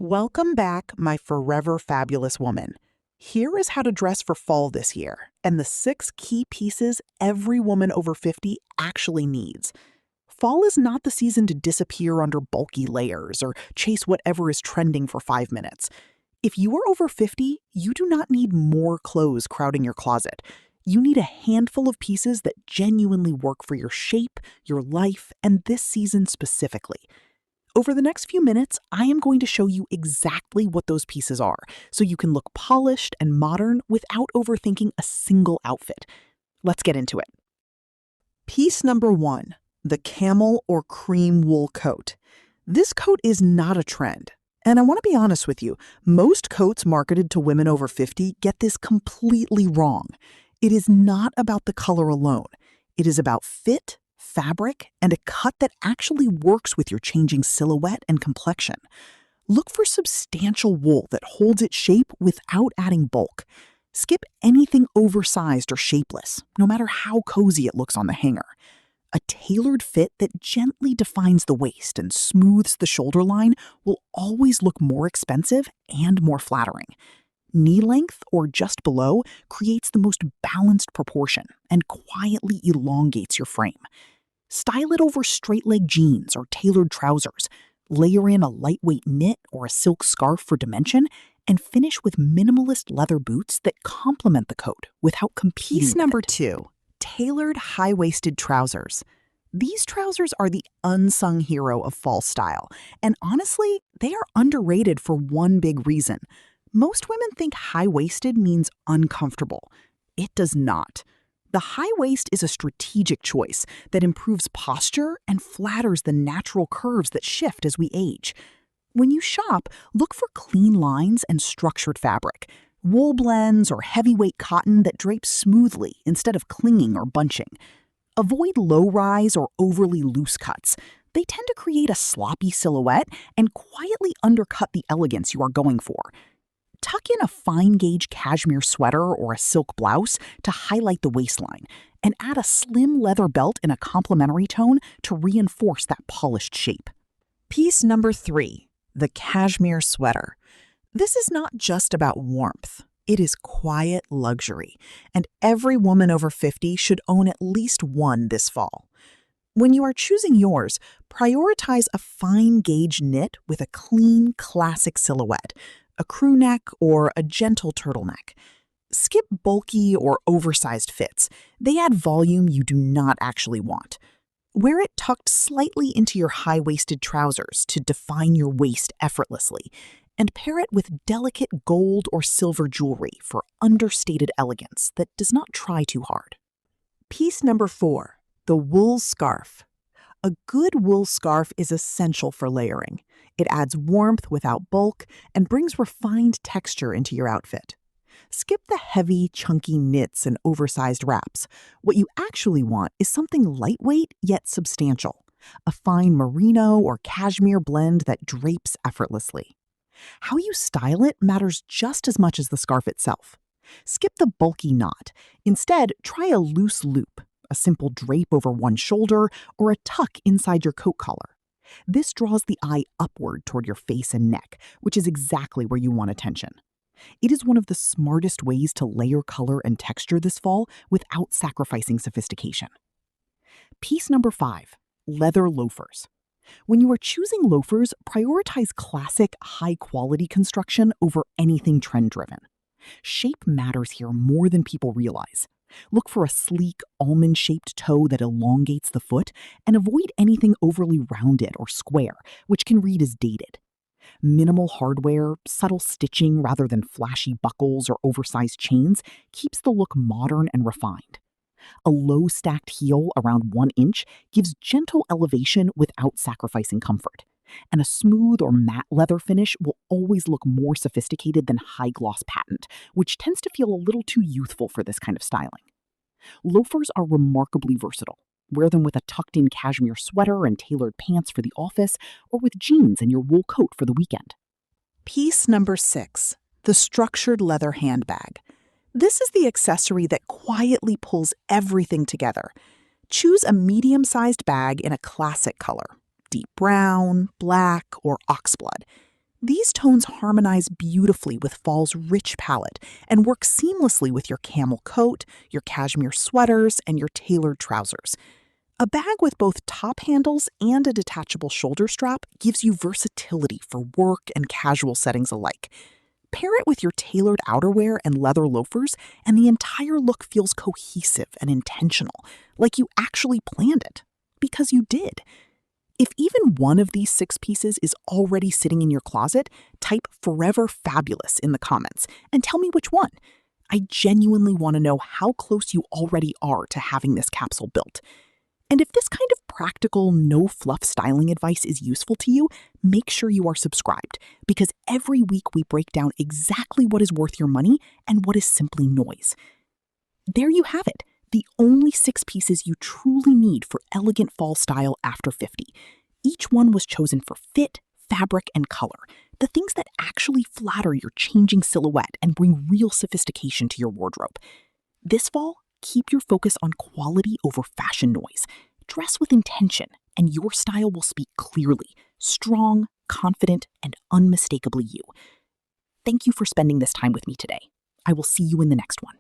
Welcome back, my forever fabulous woman. Here is how to dress for fall this year, and the 6 key pieces every woman over 50 actually needs. Fall is not the season to disappear under bulky layers or chase whatever is trending for 5 minutes. If you are over 50, you do not need more clothes crowding your closet. You need a handful of pieces that genuinely work for your shape, your life, and this season specifically. Over the next few minutes, I am going to show you exactly what those pieces are, so you can look polished and modern without overthinking a single outfit. Let's get into it. Piece number 1, the camel or cream wool coat. This coat is not a trend. And I want to be honest with you, most coats marketed to women over 50 get this completely wrong. It is not about the color alone. It is about fit, fabric, and a cut that actually works with your changing silhouette and complexion. Look for substantial wool that holds its shape without adding bulk. Skip anything oversized or shapeless, no matter how cozy it looks on the hanger. A tailored fit that gently defines the waist and smooths the shoulder line will always look more expensive and more flattering. Knee length, or just below, creates the most balanced proportion and quietly elongates your frame. Style it over straight-leg jeans or tailored trousers. Layer in a lightweight knit or a silk scarf for dimension, and finish with minimalist leather boots that complement the coat without competing. Piece number 2, tailored high-waisted trousers. These trousers are the unsung hero of fall style, and honestly, they are underrated for one big reason. Most women think high-waisted means uncomfortable. It does not. The high waist is a strategic choice that improves posture and flatters the natural curves that shift as we age. When you shop, look for clean lines and structured fabric, wool blends or heavyweight cotton that drapes smoothly instead of clinging or bunching. Avoid low-rise or overly loose cuts. They tend to create a sloppy silhouette and quietly undercut the elegance you are going for. Tuck in a fine-gauge cashmere sweater or a silk blouse to highlight the waistline, and add a slim leather belt in a complementary tone to reinforce that polished shape. Piece number 3, the cashmere sweater. This is not just about warmth. It is quiet luxury, and every woman over 50 should own at least one this fall. When you are choosing yours, prioritize a fine-gauge knit with a clean, classic silhouette, a crew neck, or a gentle turtleneck. Skip bulky or oversized fits. They add volume you do not actually want. Wear it tucked slightly into your high-waisted trousers to define your waist effortlessly, and pair it with delicate gold or silver jewelry for understated elegance that does not try too hard. Piece number 4, the wool scarf. A good wool scarf is essential for layering. It adds warmth without bulk and brings refined texture into your outfit. Skip the heavy, chunky knits and oversized wraps. What you actually want is something lightweight yet substantial. A fine merino or cashmere blend that drapes effortlessly. How you style it matters just as much as the scarf itself. Skip the bulky knot. Instead, try a loose loop, a simple drape over one shoulder, or a tuck inside your coat collar. This draws the eye upward toward your face and neck, which is exactly where you want attention. It is one of the smartest ways to layer color and texture this fall without sacrificing sophistication. Piece number 5, leather loafers. When you are choosing loafers, prioritize classic, high-quality construction over anything trend-driven. Shape matters here more than people realize. Look for a sleek, almond-shaped toe that elongates the foot, and avoid anything overly rounded or square, which can read as dated. Minimal hardware, subtle stitching rather than flashy buckles or oversized chains keeps the look modern and refined. A low-stacked heel around 1 inch gives gentle elevation without sacrificing comfort. And a smooth or matte leather finish will always look more sophisticated than high-gloss patent, which tends to feel a little too youthful for this kind of styling. Loafers are remarkably versatile. Wear them with a tucked-in cashmere sweater and tailored pants for the office, or with jeans and your wool coat for the weekend. Piece number 6, the structured leather handbag. This is the accessory that quietly pulls everything together. Choose a medium-sized bag in a classic color, deep brown, black, or oxblood. These tones harmonize beautifully with fall's rich palette and work seamlessly with your camel coat, your cashmere sweaters, and your tailored trousers. A bag with both top handles and a detachable shoulder strap gives you versatility for work and casual settings alike. Pair it with your tailored outerwear and leather loafers, and the entire look feels cohesive and intentional, like you actually planned it. Because you did. If even one of these 6 pieces is already sitting in your closet, type Forever Fabulous in the comments and tell me which one. I genuinely want to know how close you already are to having this capsule built. And if this kind of practical, no-fluff styling advice is useful to you, make sure you are subscribed, because every week we break down exactly what is worth your money and what is simply noise. There you have it, the only 6 pieces you truly need for elegant fall style after 50. Each one was chosen for fit, fabric, and color, the things that actually flatter your changing silhouette and bring real sophistication to your wardrobe. This fall, keep your focus on quality over fashion noise. Dress with intention, and your style will speak clearly, strong, confident, and unmistakably you. Thank you for spending this time with me today. I will see you in the next one.